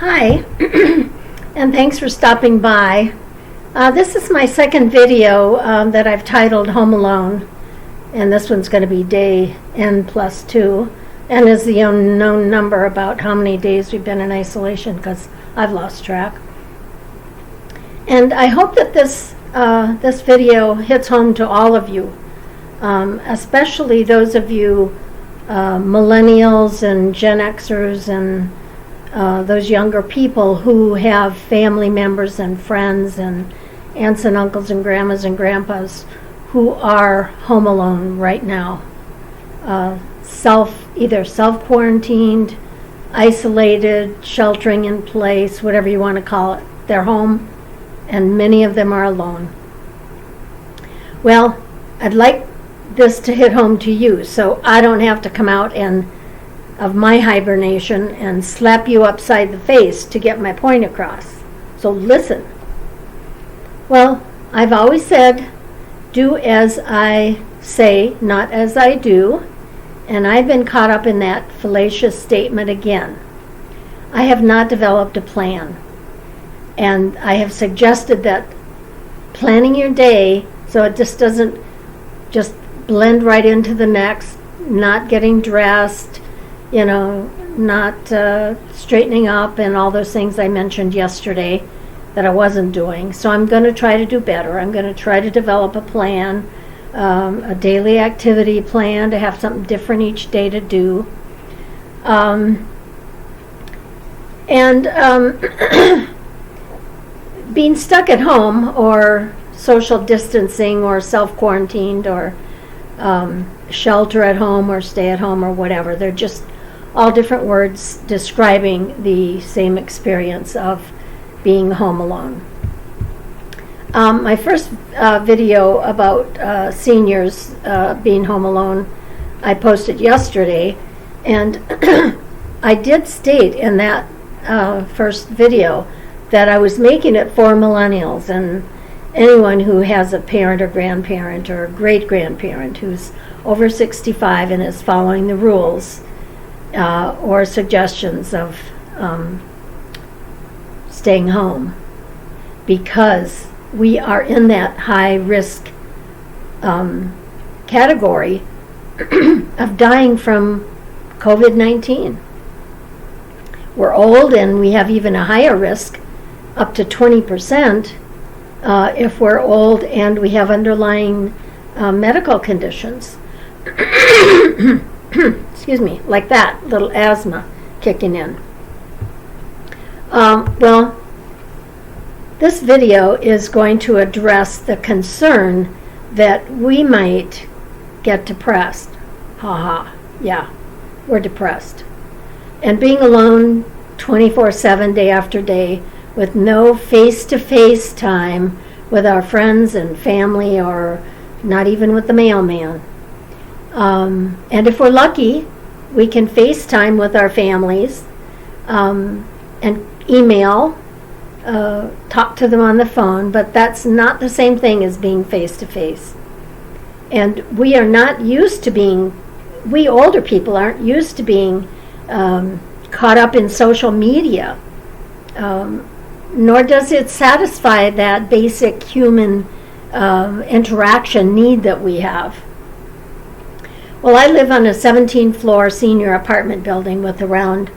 Hi, and thanks for stopping by. This is my second video that I've titled Home Alone, and this one's going to be day N+2, and is the unknown number about how many days we've been in isolation, because I've lost track. And I hope that this video hits home to all of you, especially those of you Millennials and GenXers and those younger people who have family members and friends and aunts and uncles and grandmas and grandpas who are home alone right now, either self-quarantined, isolated, sheltering in place, whatever you want to call it. They're home, and many of them are alone. Well, I'd like this to hit home to you, so I don't have to come out of my hibernation and slap you upside the face to get my point across. So listen. Well, I've always said, do as I say, not as I do, and I've been caught up in that fallacious statement again. I have not developed a plan, and I have suggested that planning your day so it just doesn't just blend right into the next, not getting dressed, not straightening up and all those things I mentioned yesterday that I wasn't doing. So I'm going to try to do better. I'm going to try to develop a plan, a daily activity plan to have something different each day to do. Being stuck at home or social distancing or self-quarantined or shelter at home or stay at home or whatever, they're just all different words describing the same experience of being home alone. My first video about seniors being home alone, I posted yesterday, and I did state in that first video that I was making it for millennials and anyone who has a parent or grandparent or great-grandparent who's over 65 and is following the rules or suggestions of staying home, because we are in that high-risk category of dying from COVID-19. We're old, and we have even a higher risk, up to 20%, if we're old and we have underlying medical conditions. Excuse me, like that, little asthma kicking in. Well, this video is going to address the concern that we might get depressed. Yeah, we're depressed. And being alone 24/7, day after day, with no face-to-face time with our friends and family, or not even with the mailman. And if we're lucky, we can FaceTime with our families and email, talk to them on the phone, but that's not the same thing as being face-to-face. And we are not used to we older people aren't used to being caught up in social media. Nor does it satisfy that basic human interaction need that we have. Well, I live on a 17-floor senior apartment building with around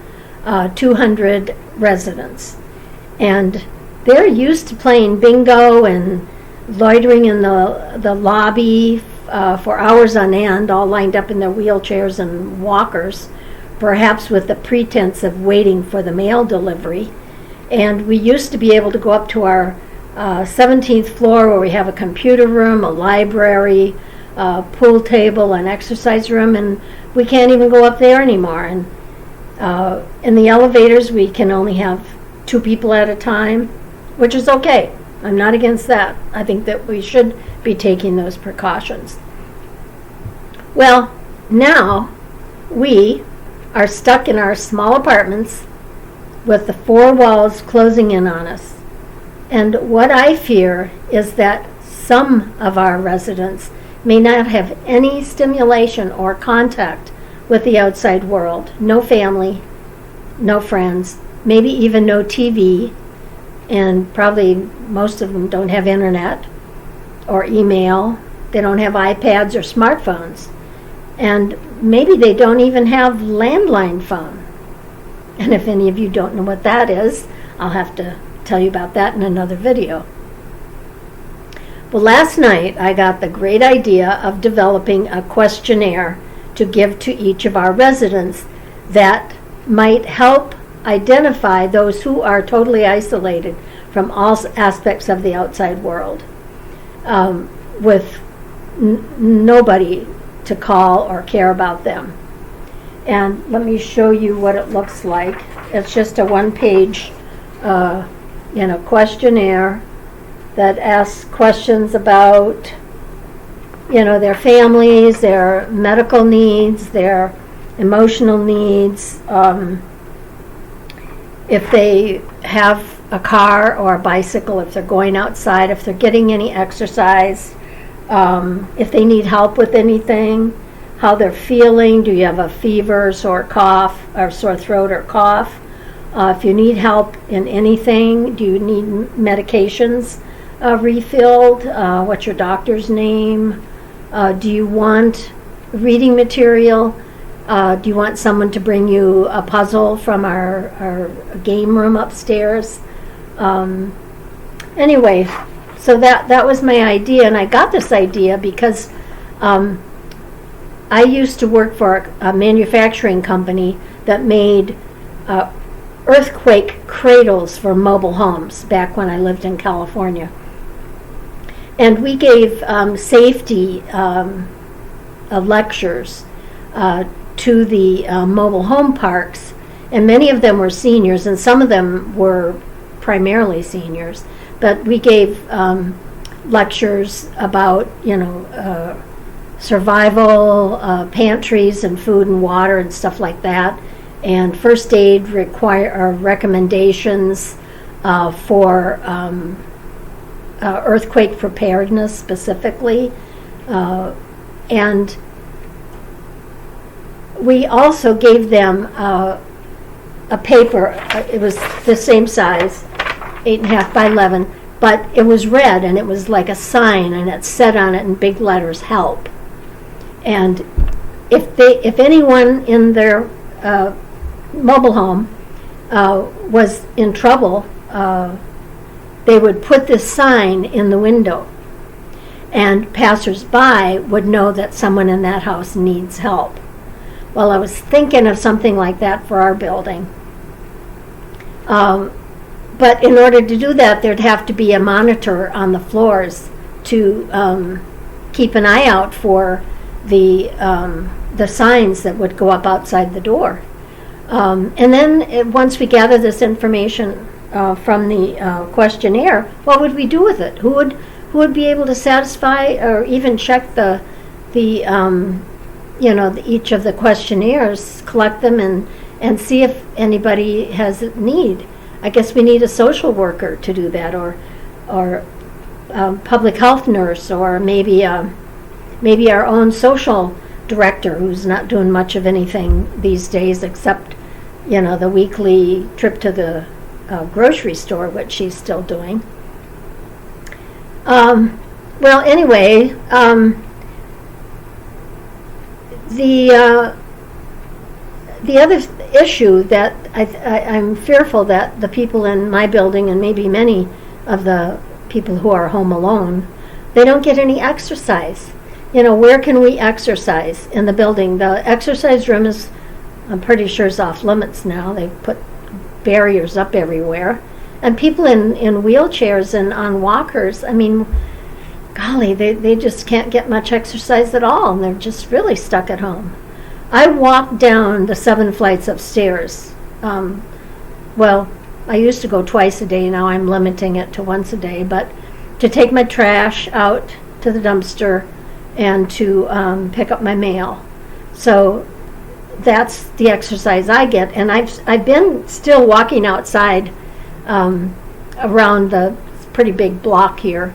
200 residents. And they're used to playing bingo and loitering in the lobby for hours on end, all lined up in their wheelchairs and walkers, perhaps with the pretense of waiting for the mail delivery. And we used to be able to go up to our 17th floor, where we have a computer room, a library, a pool table, an exercise room, and we can't even go up there anymore. And in the elevators, we can only have 2 people at a time, which is okay. I'm not against that. I think that we should be taking those precautions. Well, now we are stuck in our small apartments with the 4 walls closing in on us. And what I fear is that some of our residents may not have any stimulation or contact with the outside world. No family, no friends, maybe even no TV, and probably most of them don't have internet or email. They don't have iPads or smartphones. And maybe they don't even have landline phone. And if any of you don't know what that is, I'll have to tell you about that in another video. Well, last night I got the great idea of developing a questionnaire to give to each of our residents that might help identify those who are totally isolated from all aspects of the outside world, with nobody to call or care about them. And let me show you what it looks like. It's just a one-page questionnaire that asks questions about their families, their medical needs, their emotional needs, if they have a car or a bicycle, if they're going outside, if they're getting any exercise, if they need help with anything, how they're feeling. Do you have a fever, sore cough, or sore throat or cough? If you need help in anything, do you need medications refilled? What's your doctor's name? Do you want reading material? Do you want someone to bring you a puzzle from our game room upstairs? Anyway, so that was my idea, and I got this idea because I used to work for a manufacturing company that made earthquake cradles for mobile homes back when I lived in California. And we gave safety lectures to the mobile home parks, and many of them were seniors, and some of them were primarily seniors. But we gave lectures about, survival, pantries and food and water and stuff like that, and first aid recommendations for earthquake preparedness specifically. And we also gave them a paper. It was the same size, 8.5 by 11, but it was red, and it was like a sign, and it said on it in big letters, "Help." And if anyone in their mobile home was in trouble, they would put this sign in the window, and passers-by would know that someone in that house needs help. Well, I was thinking of something like that for our building. But in order to do that, there'd have to be a monitor on the floors to keep an eye out for the signs that would go up outside the door. And then once we gather this information from the questionnaire, what would we do with it? Who would be able to satisfy or even check each of the questionnaires, collect them and see if anybody has a need? I guess we need a social worker to do that, or public health nurse, or maybe our own social director, who's not doing much of anything these days except the weekly trip to the grocery store, which she's still doing. Well, anyway, the other issue that I'm fearful that the people in my building, and maybe many of the people who are home alone, they don't get any exercise. Where can we exercise in the building? The exercise room I'm pretty sure is off limits now. They've put barriers up everywhere. And people in wheelchairs and on walkers, golly, they just can't get much exercise at all, and they're just really stuck at home. I walked down the 7 flights of stairs. Well, I used to go twice a day. Now I'm limiting it to once a day, but to take my trash out to the dumpster and to pick up my mail. So that's the exercise I get. And I've been still walking outside around the pretty big block here,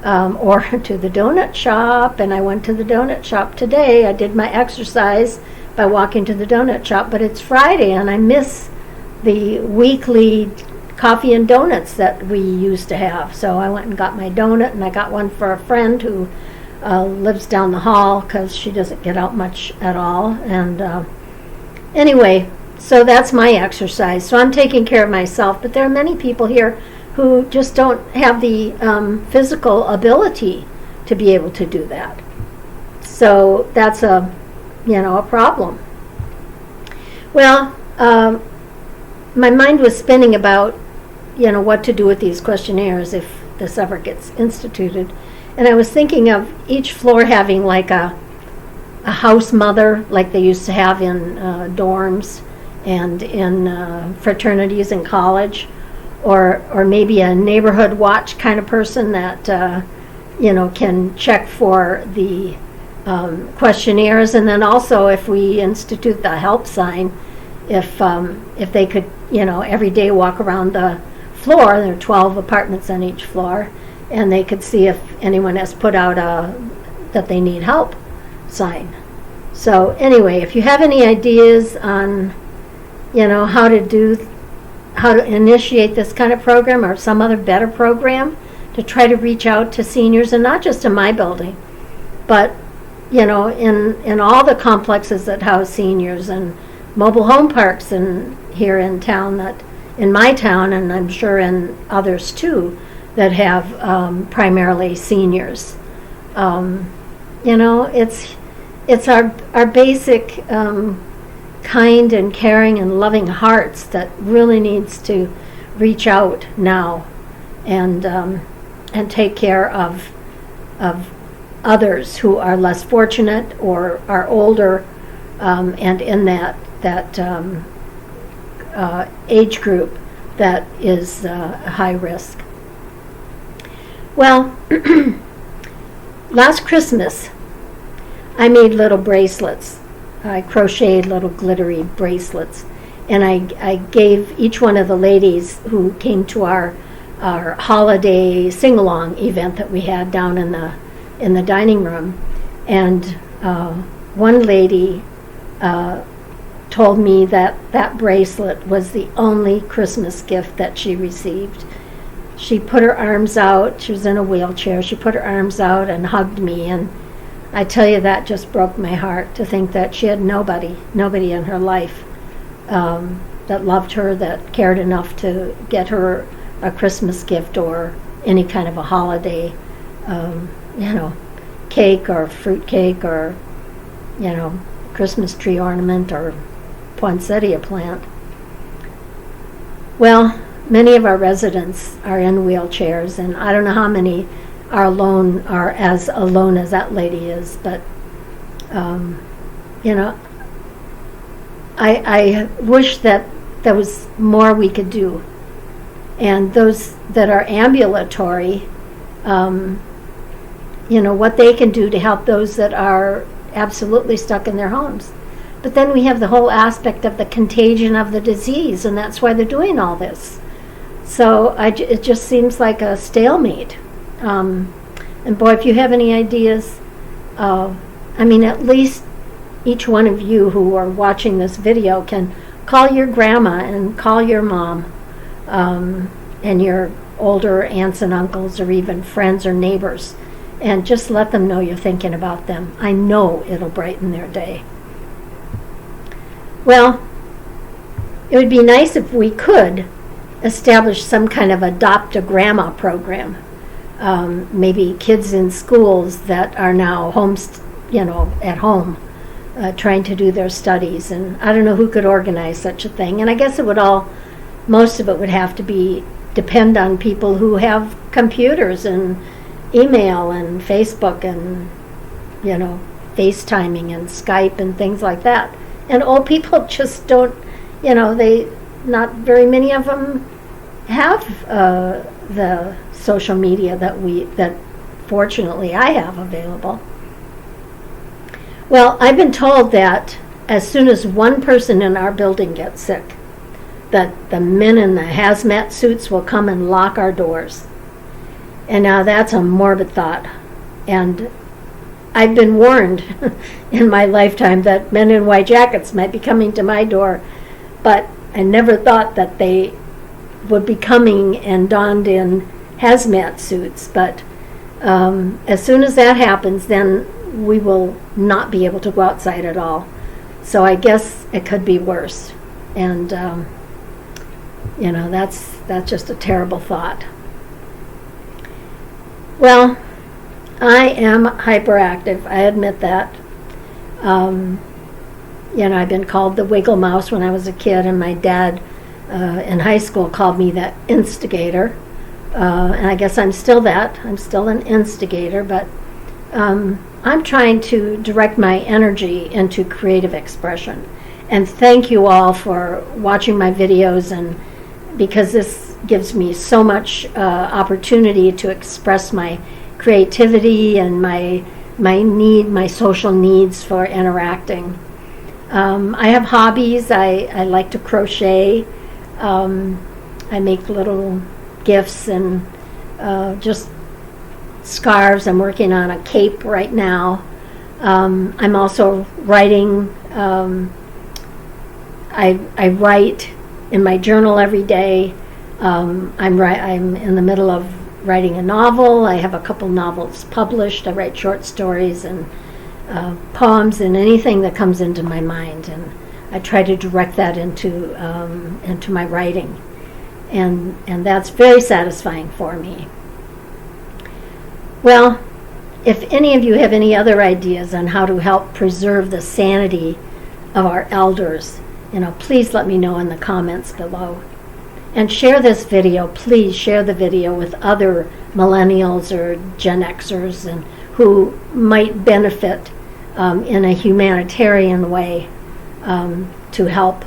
or to the donut shop, and I went to the donut shop today. I did my exercise by walking to the donut shop, but it's Friday and I miss the weekly coffee and donuts that we used to have. So I went and got my donut, and I got one for a friend who lives down the hall because she doesn't get out much at all. And anyway, so that's my exercise. So I'm taking care of myself, but there are many people here who just don't have the physical ability to be able to do that. So that's a problem. Well, my mind was spinning about, what to do with these questionnaires if this ever gets instituted. And I was thinking of each floor having like a house mother, like they used to have in dorms and in fraternities in college, or maybe a neighborhood watch kind of person that, can check for the questionnaires. And then also, if we institute the help sign, if they could, every day walk around the floor. There are 12 apartments on each floor, and they could see if anyone has put out that they need help sign. So anyway, if you have any ideas on, how to initiate this kind of program or some other better program to try to reach out to seniors, and not just in my building, but in all the complexes that house seniors and mobile home parks and here in town, that in my town, and I'm sure in others too, that have primarily seniors. It's our basic kind and caring and loving hearts that really needs to reach out now and take care of others who are less fortunate or are older and in that age group that is high risk. Well, last Christmas I made little bracelets. I crocheted little glittery bracelets, and I gave each one of the ladies who came to our holiday sing-along event that we had down in the dining room. And one lady told me that bracelet was the only Christmas gift that she received. She put her arms out. She was in a wheelchair. She put her arms out and hugged me, and I tell you, that just broke my heart to think that she had nobody in her life that loved her, that cared enough to get her a Christmas gift or any kind of a holiday, cake or fruit cake or, Christmas tree ornament or poinsettia plant. Well, many of our residents are in wheelchairs, and I don't know how many are as alone as that lady is, but I wish that there was more we could do. And those that are ambulatory, what they can do to help those that are absolutely stuck in their homes. But then we have the whole aspect of the contagion of the disease, and that's why they're doing all this. So it just seems like a stalemate. And boy, if you have any ideas, at least each one of you who are watching this video can call your grandma and call your mom and your older aunts and uncles or even friends or neighbors, and just let them know you're thinking about them. I know it'll brighten their day. Well, it would be nice if we could establish some kind of adopt a grandma program. Maybe kids in schools that are now at home, trying to do their studies, and I don't know who could organize such a thing. And I guess most of it would have to depend on people who have computers and email and Facebook and FaceTiming and Skype and things like that. And old people just don't, not very many of them have the social media that fortunately I have available. Well, I've been told that as soon as one person in our building gets sick, that the men in the hazmat suits will come and lock our doors. And now that's a morbid thought. And I've been warned in my lifetime that men in white jackets might be coming to my door. But I never thought that they would be coming and donned in hazmat suits, but as soon as that happens, then we will not be able to go outside at all. So I guess it could be worse. And, that's just a terrible thought. Well, I am hyperactive. I admit that. I've been called the Wiggle Mouse when I was a kid, and my dad in high school called me the instigator. And I guess I'm still that. I'm still an instigator, but I'm trying to direct my energy into creative expression. And thank you all for watching my videos, and because this gives me so much opportunity to express my creativity and my social needs for interacting. I have hobbies. I like to crochet. I make little gifts and just scarves. I'm working on a cape right now. I'm also writing. I write in my journal every day. I'm in the middle of writing a novel. I have a couple novels published. I write short stories and poems and anything that comes into my mind, and I try to direct that into my writing, and that's very satisfying for me. Well, if any of you have any other ideas on how to help preserve the sanity of our elders, please let me know in the comments below. And share this video. Please share the video with other millennials or Gen Xers and who might benefit in a humanitarian way to help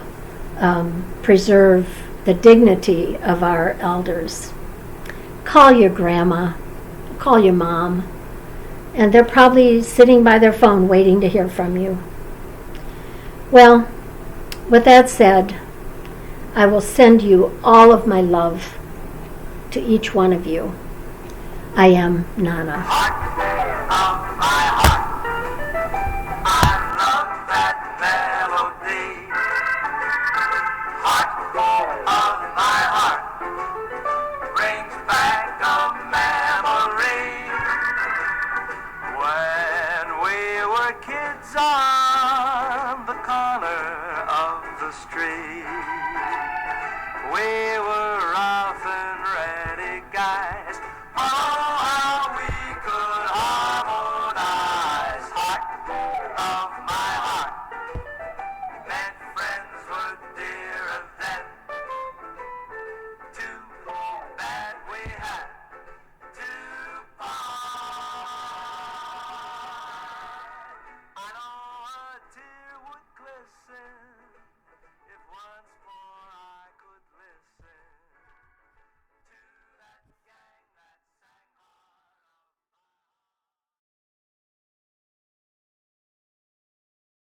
preserve the dignity of our elders. Call your grandma, call your mom, and they're probably sitting by their phone waiting to hear from you. Well, with that said, I will send you all of my love to each one of you. I am Nana. Heart of my heart, I love that melody. Heart of my heart, brings back a memory. When we were kids